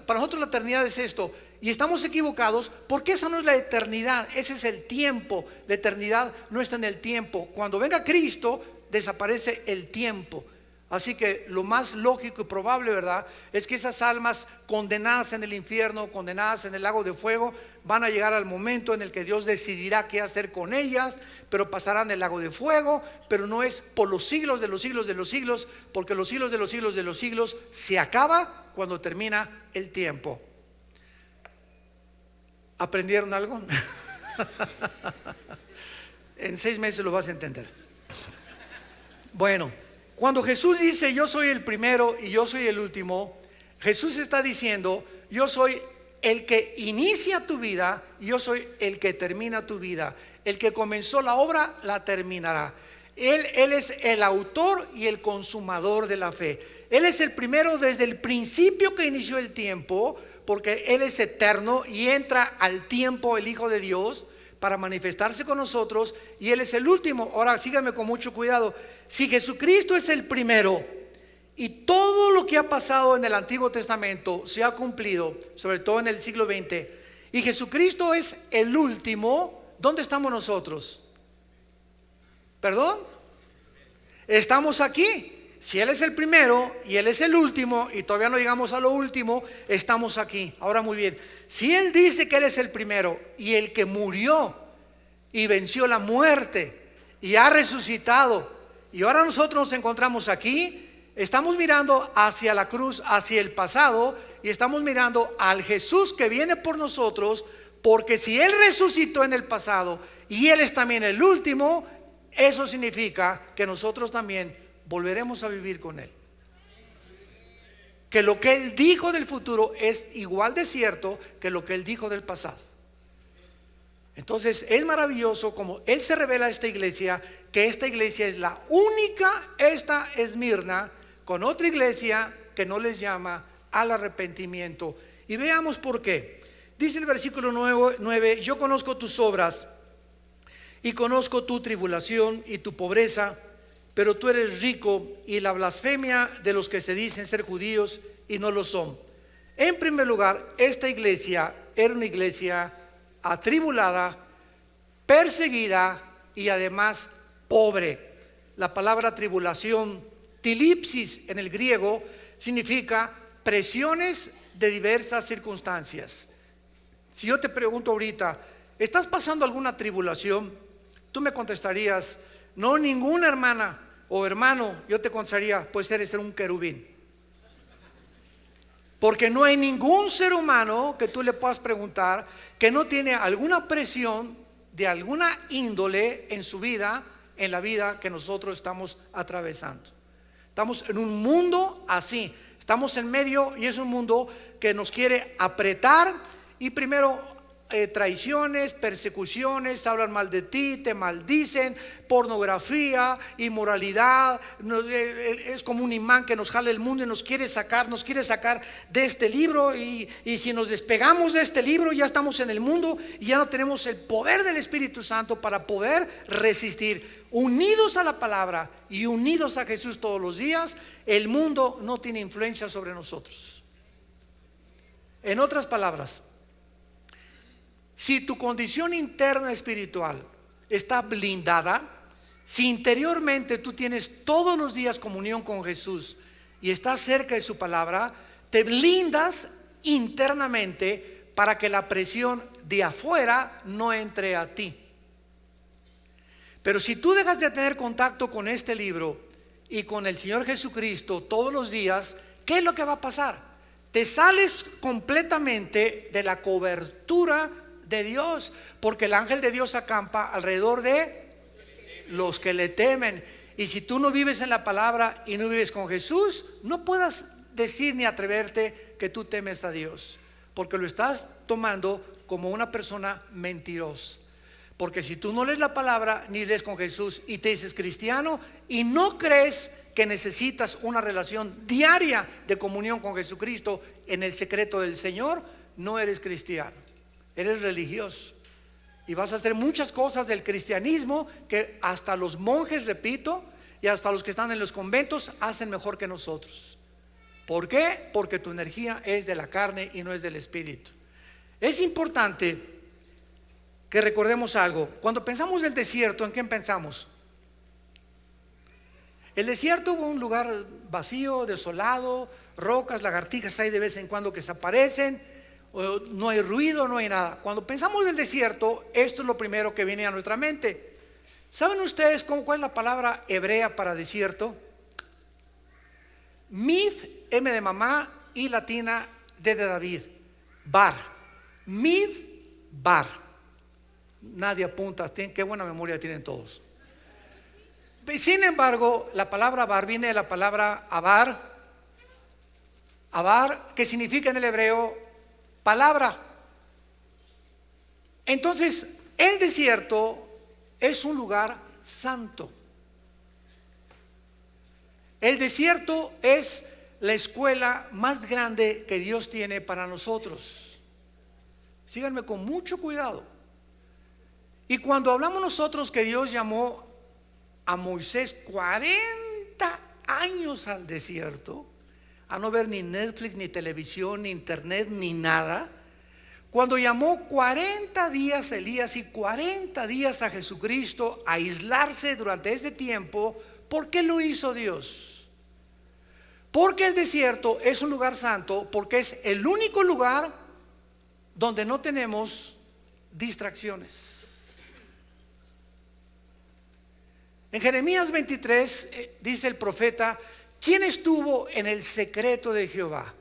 Para nosotros la eternidad es esto. Y estamos equivocados, porque esa no es la eternidad, ese es el tiempo. La eternidad no está en el tiempo. Cuando venga Cristo, desaparece el tiempo. Así que lo más lógico y probable, ¿verdad?, es que esas almas condenadas en el infierno, condenadas en el lago de fuego, van a llegar al momento en el que Dios decidirá qué hacer con ellas, pero pasarán el lago de fuego. Pero no es por los siglos de los siglos de los siglos, porque los siglos de los siglos de los siglos se acaba cuando termina el tiempo. ¿Aprendieron algo? En 6 meses lo vas a entender. Bueno, cuando Jesús dice: yo soy el primero y yo soy el último, Jesús está diciendo: yo soy el que inicia tu vida, yo soy el que termina tu vida. El que comenzó la obra la terminará. Él es el autor y el consumador de la fe. Él es el primero desde el principio que inició el tiempo, porque Él es eterno y entra al tiempo el Hijo de Dios para manifestarse con nosotros, y Él es el último. Ahora síganme con mucho cuidado. Si Jesucristo es el primero y todo lo que ha pasado en el Antiguo Testamento se ha cumplido, sobre todo en el siglo XX, y Jesucristo es el último, ¿dónde estamos nosotros? ¿Perdón? Estamos aquí. Si Él es el primero y Él es el último y todavía no llegamos a lo último, estamos aquí. Ahora muy bien, si Él dice que Él es el primero y el que murió y venció la muerte y ha resucitado, y ahora nosotros nos encontramos aquí, estamos mirando hacia la cruz, hacia el pasado, y estamos mirando al Jesús que viene por nosotros, porque si Él resucitó en el pasado y Él es también el último, eso significa que nosotros también volveremos a vivir con Él. Que lo que Él dijo del futuro es igual de cierto que lo que Él dijo del pasado. Entonces es maravilloso como Él se revela a esta iglesia, que esta iglesia es la única, esta Esmirna, con otra iglesia que no les llama al arrepentimiento. Y veamos por qué. Dice el versículo 9: yo conozco tus obras y conozco tu tribulación y tu pobreza, pero tú eres rico, y la blasfemia de los que se dicen ser judíos y no lo son. En primer lugar, esta iglesia era una iglesia atribulada, perseguida y además pobre. La palabra tribulación, tilipsis en el griego, significa presiones de diversas circunstancias. Si yo te pregunto ahorita, ¿estás pasando alguna tribulación? Tú me contestarías: no, ninguna, hermana o hermano. Yo te contestaría: pues eres un querubín. Porque no hay ningún ser humano que tú le puedas preguntar que no tiene alguna presión de alguna índole en su vida, en la vida que nosotros estamos atravesando. Estamos en un mundo así, estamos en medio, y es un mundo que nos quiere apretar, y primero traiciones, persecuciones, hablan mal de ti, te maldicen, pornografía, inmoralidad. Es como un imán que nos jala el mundo y nos quiere sacar de este libro, y si nos despegamos de este libro ya estamos en el mundo y ya no tenemos el poder del Espíritu Santo para poder resistir. Unidos a la palabra y unidos a Jesús todos los días, el mundo no tiene influencia sobre nosotros. En otras palabras, si tu condición interna espiritual está blindada, si interiormente tú tienes todos los días comunión con Jesús y estás cerca de su palabra, te blindas internamente para que la presión de afuera no entre a ti. Pero si tú dejas de tener contacto con este libro y con el Señor Jesucristo todos los días, ¿qué es lo que va a pasar? Te sales completamente de la cobertura de Dios, porque el ángel de Dios acampa alrededor de los que le temen. Y si tú no vives en la palabra y no vives con Jesús, no puedas decir ni atreverte que tú temes a Dios, porque lo estás tomando como una persona mentirosa. Porque si tú no lees la palabra ni lees con Jesús y te dices cristiano y no crees que necesitas una relación diaria de comunión con Jesucristo en el secreto del Señor, no eres cristiano. Eres religioso y vas a hacer muchas cosas del cristianismo que hasta los monjes, repito, y hasta los que están en los conventos hacen mejor que nosotros. ¿Por qué? Porque tu energía es de la carne y no es del espíritu. Es importante que recordemos algo. Cuando pensamos del desierto, ¿en qué pensamos? El desierto fue un lugar vacío, desolado, rocas, lagartijas hay de vez en cuando que se aparecen. No hay ruido, no hay nada. Cuando pensamos del desierto, esto es lo primero que viene a nuestra mente. ¿Saben ustedes cuál es la palabra hebrea para desierto? Mid, M de mamá, y latina, D de David. Bar. Mid, bar. Nadie apunta. Qué buena memoria tienen todos. Sin embargo, la palabra bar viene de la palabra abar. Abar, que significa en el hebreo palabra. Entonces, el desierto es un lugar santo. El desierto es la escuela más grande que Dios tiene para nosotros. Síganme con mucho cuidado. Y cuando hablamos nosotros que Dios llamó a Moisés 40 años al desierto, a no ver ni Netflix, ni televisión, ni internet, ni nada. Cuando llamó 40 días a Elías y 40 días a Jesucristo a aislarse durante ese tiempo, ¿por qué lo hizo Dios? Porque el desierto es un lugar santo, porque es el único lugar donde no tenemos distracciones. En Jeremías 23 dice el profeta: ¿quién estuvo en el secreto de Jehová?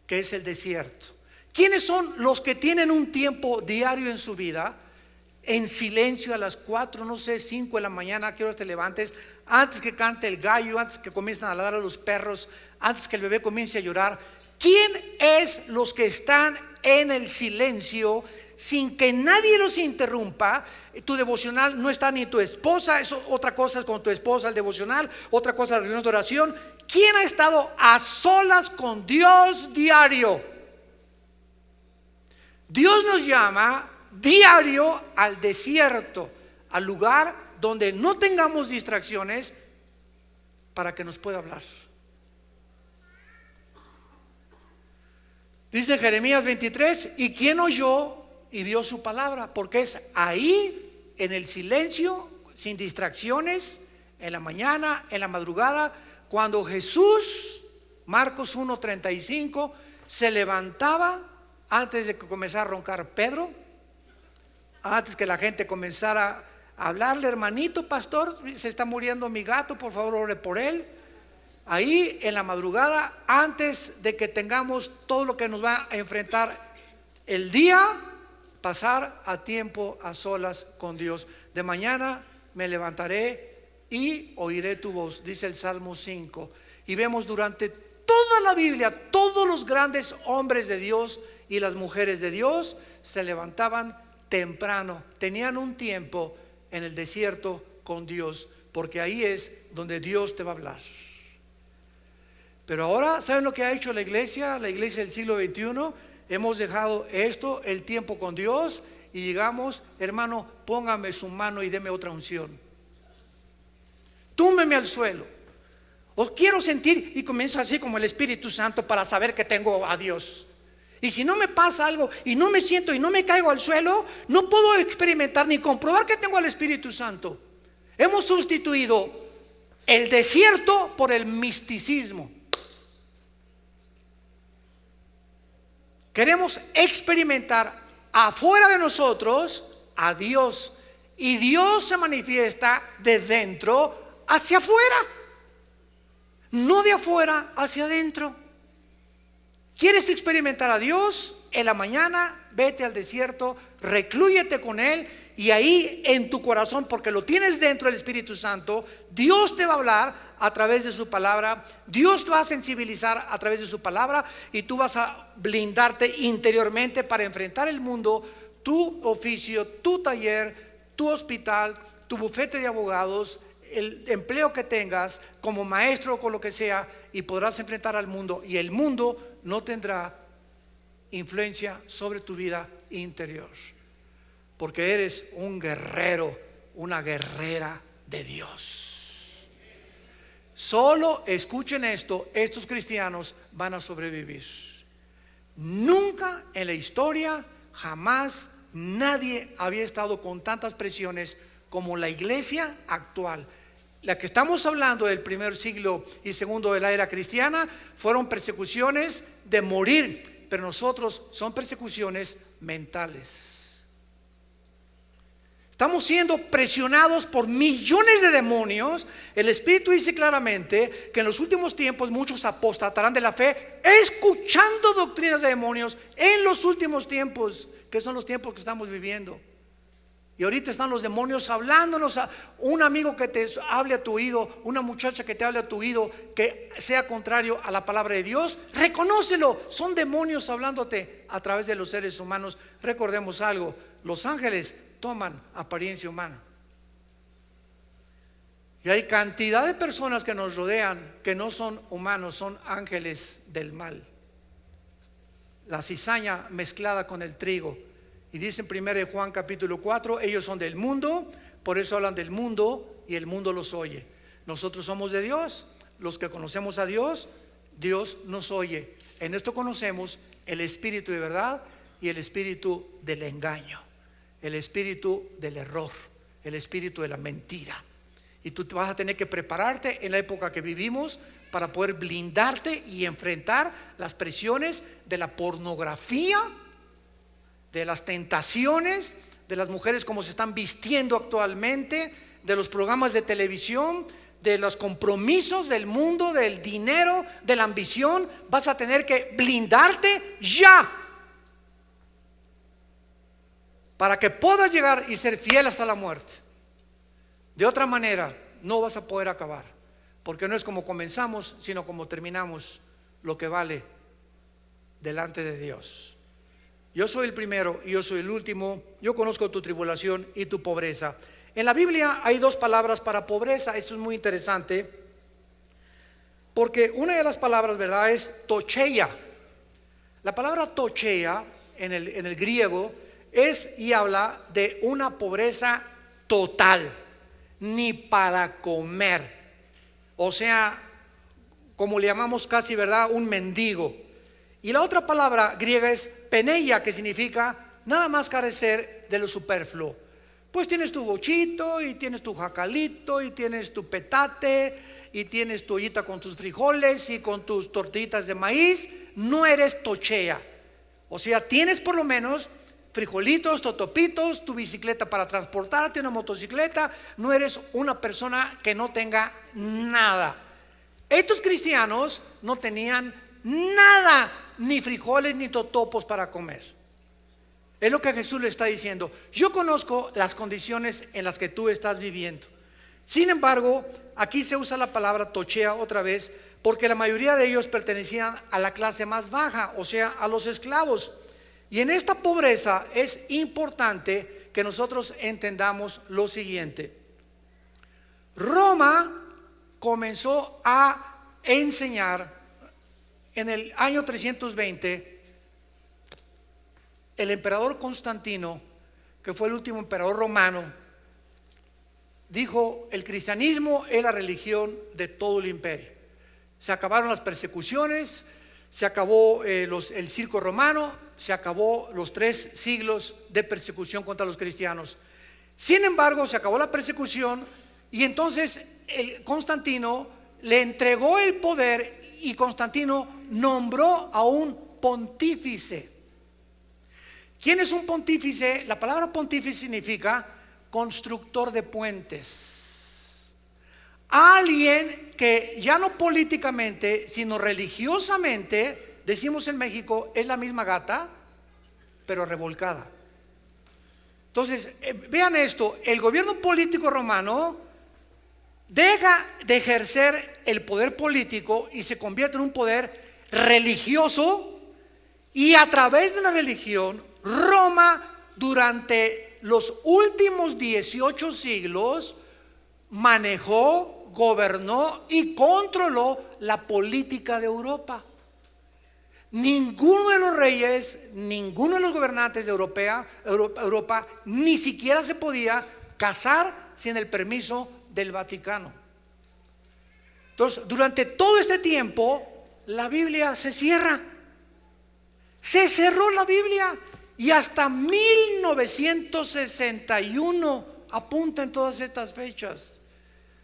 Que es el desierto. ¿Quiénes son los que tienen un tiempo diario en su vida en silencio a las 4, no sé, 5 de la mañana, que horas te levantes, antes que cante el gallo, antes que comiencen a ladrar a los perros, antes que el bebé comience a llorar? ¿Quién es los que están en el silencio sin que nadie los interrumpa? Tu devocional no está ni tu esposa, eso, otra cosa es con tu esposa el devocional, otra cosa la reunión de oración. ¿Quién ha estado a solas con Dios diario? Dios nos llama diario al desierto, al lugar donde no tengamos distracciones, para que nos pueda hablar. Dice Jeremías 23: ¿y quién oyó y vio su palabra? Porque es ahí, en el silencio, sin distracciones, en la mañana, en la madrugada, cuando Jesús, Marcos 1:35, se levantaba antes de que comenzara a roncar Pedro, antes que la gente comenzara a hablarle: hermanito pastor, se está muriendo mi gato, por favor ore por él. Ahí en la madrugada, antes de que tengamos todo lo que nos va a enfrentar el día, pasar a tiempo a solas con Dios. De mañana me levantaré y oiré tu voz, dice el Salmo 5. Y vemos durante toda la Biblia, todos los grandes hombres de Dios y las mujeres de Dios se levantaban temprano, tenían un tiempo en el desierto con Dios, porque ahí es donde Dios te va a hablar. Pero ahora, ¿saben lo que ha hecho la iglesia del siglo XXI? Hemos dejado esto, el tiempo con Dios, y llegamos: hermano, póngame su mano y deme otra unción, túmbeme al suelo, os quiero sentir, y comienzo así como el Espíritu Santo para saber que tengo a Dios. Y si no me pasa algo y no me siento y no me caigo al suelo, no puedo experimentar ni comprobar que tengo al Espíritu Santo. Hemos sustituido el desierto por el misticismo. Queremos experimentar afuera de nosotros a Dios, y Dios se manifiesta de dentro hacia afuera, no de afuera hacia adentro. ¿Quieres experimentar a Dios? En la mañana vete al desierto, reclúyete con Él, y ahí en tu corazón, porque lo tienes dentro del Espíritu Santo, Dios te va a hablar a través de su palabra. Dios te va a sensibilizar a través de su palabra, y tú vas a blindarte interiormente para enfrentar el mundo, tu oficio, tu taller, tu hospital, tu bufete de abogados, el empleo que tengas como maestro o con lo que sea, y podrás enfrentar al mundo, y el mundo no tendrá influencia sobre tu vida interior, porque eres un guerrero, una guerrera de Dios. Solo escuchen esto: estos cristianos van a sobrevivir. Nunca en la historia, jamás, nadie había estado con tantas presiones como la iglesia actual. La que estamos hablando del primer siglo y segundo de la era cristiana fueron persecuciones de morir, pero nosotros son persecuciones mentales. Estamos siendo presionados por millones de demonios. El Espíritu dice claramente que en los últimos tiempos muchos apostatarán de la fe, escuchando doctrinas de demonios. En los últimos tiempos, que son los tiempos que estamos viviendo. Y ahorita están los demonios hablándonos, a un amigo que te hable a tu oído, una muchacha que te hable a tu oído, que sea contrario a la palabra de Dios. Reconócelo, son demonios hablándote a través de los seres humanos. Recordemos algo: los ángeles toman apariencia humana. Y hay cantidad de personas que nos rodean que no son humanos, son ángeles del mal. La cizaña mezclada con el trigo. Y dice en 1 Juan capítulo 4, ellos son del mundo, por eso hablan del mundo y el mundo los oye. Nosotros somos de Dios, los que conocemos a Dios, Dios nos oye. En esto conocemos el espíritu de verdad y el espíritu del engaño, el espíritu del error, el espíritu de la mentira. Y tú vas a tener que prepararte en la época que vivimos para poder blindarte y enfrentar las presiones de la pornografía, de las tentaciones, de las mujeres como se están vistiendo actualmente, de los programas de televisión, de los compromisos del mundo, del dinero, de la ambición. Vas a tener que blindarte ya para que puedas llegar y ser fiel hasta la muerte. De otra manera no vas a poder acabar, porque no es como comenzamos, sino como terminamos lo que vale delante de Dios. Yo soy el primero y yo soy el último. Yo conozco tu tribulación y tu pobreza. En la Biblia hay dos palabras para pobreza. Esto es muy interesante, porque una de las palabras, ¿verdad?, es tocheia. La palabra tocheia en el griego es y habla de una pobreza total, ni para comer. O sea, como le llamamos casi, ¿verdad?, un mendigo. Y la otra palabra griega es peneia, que significa nada más carecer de lo superfluo. Pues tienes tu bochito y tienes tu jacalito y tienes tu petate y tienes tu ollita con tus frijoles y con tus tortillitas de maíz. No eres tochea. O sea, tienes por lo menos frijolitos, totopitos, tu bicicleta para transportarte, una motocicleta. No eres una persona que no tenga nada. Estos cristianos no tenían nada, ni frijoles ni totopos para comer. Es lo que Jesús le está diciendo. Yo conozco las condiciones en las que tú estás viviendo. Sin embargo, aquí se usa la palabra tochea otra vez, porque la mayoría de ellos pertenecían a la clase más baja, o sea, a los esclavos. Y en esta pobreza es importante que nosotros entendamos lo siguiente. Roma comenzó a enseñar en el año 320. El emperador Constantino, que fue el último emperador romano, dijo: el cristianismo es la religión de todo el imperio. Se acabaron las persecuciones, se acabó el circo romano, se acabó los 3 siglos de persecución contra los cristianos. Sin embargo, se acabó la persecución y entonces Constantino le entregó el poder y Constantino nombró a un pontífice. ¿Quién es un pontífice? La palabra pontífice significa constructor de puentes. Alguien que ya no políticamente, sino religiosamente, decimos en México, es la misma gata, pero revolcada. Entonces, vean esto, el gobierno político romano deja de ejercer el poder político y se convierte en un poder religioso, y a través de la religión, Roma durante los últimos 18 siglos manejó, gobernó y controló la política de Europa. Ninguno de los reyes, ninguno de los gobernantes de Europa ni siquiera se podía casar sin el permiso del Vaticano. Entonces, durante todo este tiempo, la Biblia se cierra. Se cerró la Biblia. Y hasta 1961, apunten todas estas fechas.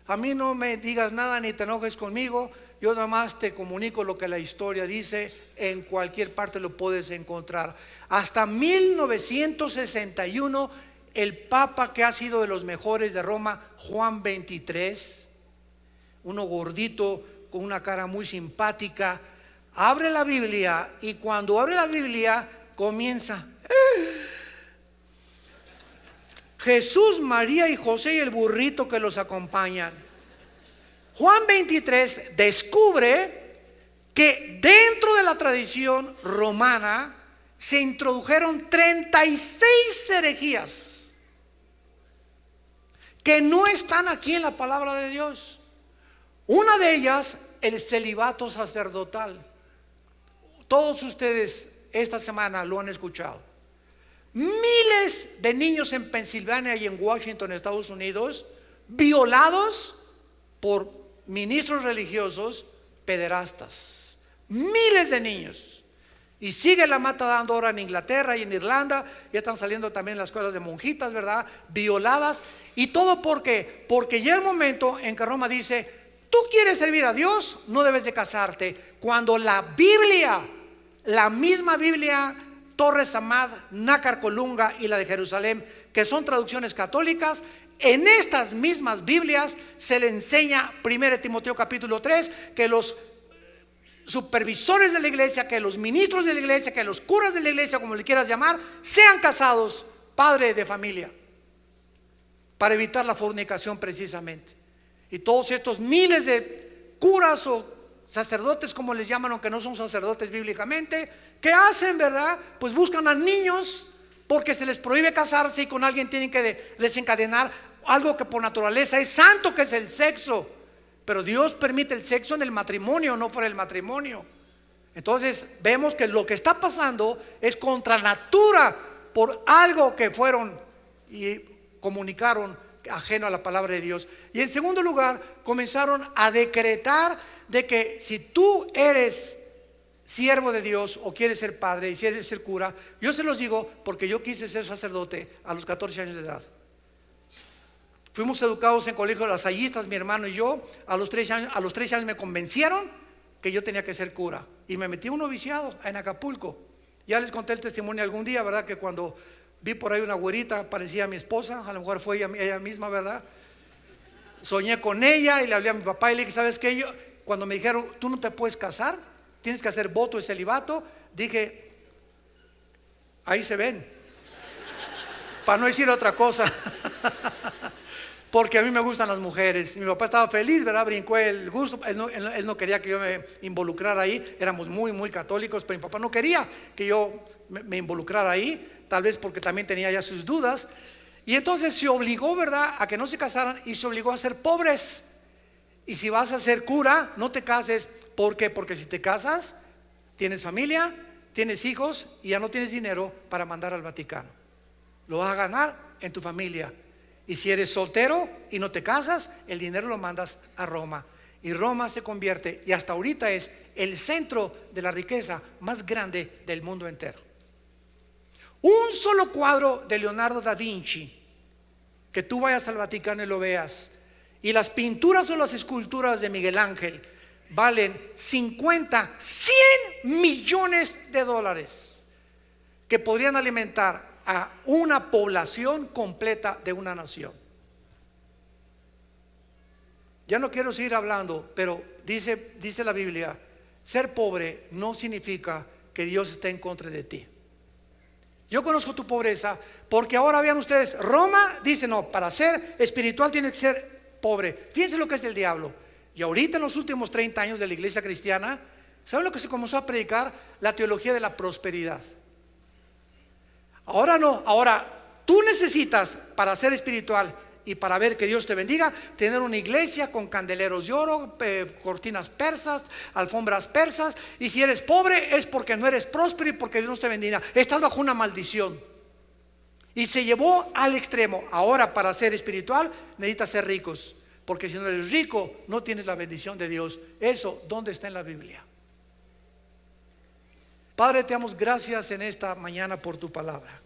A mí no me digas nada ni te enojes conmigo. Yo nada más te comunico lo que la historia dice. En cualquier parte lo puedes encontrar. Hasta 1961, el Papa, que ha sido de los mejores de Roma, Juan 23, uno gordito con una cara muy simpática, abre la Biblia y cuando abre la Biblia comienza: Jesús, María y José y el burrito que los acompañan. Juan 23 descubre que dentro de la tradición romana se introdujeron 36 herejías que no están aquí en la palabra de Dios. Una de ellas, el celibato sacerdotal. Todos ustedes esta semana lo han escuchado. Miles de niños en Pensilvania y en Washington, Estados Unidos, violados por ministros religiosos pederastas. Miles de niños. Y sigue la mata dando ahora en Inglaterra y en Irlanda. Ya están saliendo también las escuelas de monjitas, ¿verdad? Violadas. Y todo porque ya el momento en que Roma dice: tú quieres servir a Dios, no debes de casarte. Cuando la Biblia, la misma Biblia, Torres Amad, Nácar Colunga y la de Jerusalén, que son traducciones católicas, en estas mismas Biblias se le enseña, 1 Timoteo capítulo 3, que los supervisores de la iglesia, que los ministros de la iglesia, que los curas de la iglesia, como le quieras llamar, sean casados, padre de familia, para evitar la fornicación precisamente. Y todos estos miles de curas o sacerdotes, como les llaman, aunque no son sacerdotes bíblicamente, ¿qué hacen, verdad? Pues buscan a niños porque se les prohíbe casarse y con alguien tienen que desencadenar algo que por naturaleza es santo, que es el sexo. Pero Dios permite el sexo en el matrimonio, no fuera del matrimonio. Entonces vemos que lo que está pasando es contra natura por algo que fueron y comunicaron ajeno a la palabra de Dios. Y en segundo lugar, comenzaron a decretar de que si tú eres siervo de Dios o quieres ser padre y quieres ser cura, yo se los digo porque yo quise ser sacerdote a los 14 años de edad. Fuimos educados en colegio lasallistas, mi hermano y yo. A los 13 años me convencieron que yo tenía que ser cura y me metí a un noviciado en Acapulco. Ya les conté el testimonio algún día, ¿verdad? Que cuando vi por ahí una güerita, parecía a mi esposa, a lo mejor fue ella misma, ¿verdad? Soñé con ella y le hablé a mi papá y le dije: ¿sabes qué? Cuando me dijeron: tú no te puedes casar, tienes que hacer voto de celibato, dije: ahí se ven, para no decir otra cosa. Porque a mí me gustan las mujeres. Mi papá estaba feliz, ¿verdad? Brincó el gusto. Él no quería que yo me involucrara ahí. Éramos muy, muy católicos, pero mi papá no quería que yo me involucrara ahí. Tal vez porque también tenía ya sus dudas. Y entonces se obligó, ¿verdad?, a que no se casaran y se obligó a ser pobres. Y si vas a ser cura, no te cases. ¿Por qué? Porque si te casas, tienes familia, tienes hijos y ya no tienes dinero para mandar al Vaticano. Lo vas a ganar en tu familia. Y si eres soltero y no te casas, el dinero lo mandas a Roma. Y Roma se convierte, y hasta ahorita es el centro de la riqueza más grande del mundo entero. Un solo cuadro de Leonardo da Vinci, que tú vayas al Vaticano y lo veas, y las pinturas o las esculturas de Miguel Ángel valen 50, 100 millones de dólares, que podrían alimentar a una población completa de una nación. Ya no quiero seguir hablando, pero dice la Biblia: ser pobre no significa que Dios esté en contra de ti. Yo conozco tu pobreza porque ahora vean ustedes, Roma dice: no, para ser espiritual tiene que ser pobre. Fíjense lo que es el diablo. Y ahorita en los últimos 30 años de la iglesia cristiana, ¿saben lo que se comenzó a predicar? La teología de la prosperidad. Ahora no, ahora tú necesitas, para ser espiritual y para ver que Dios te bendiga, tener una iglesia con candeleros de oro, cortinas persas, alfombras persas. Y si eres pobre es porque no eres próspero y porque Dios te bendiga. Estás bajo una maldición. Y se llevó al extremo. Ahora para ser espiritual necesitas ser ricos, porque si no eres rico no tienes la bendición de Dios. Eso, ¿dónde está en la Biblia? Padre, te damos gracias en esta mañana por tu palabra.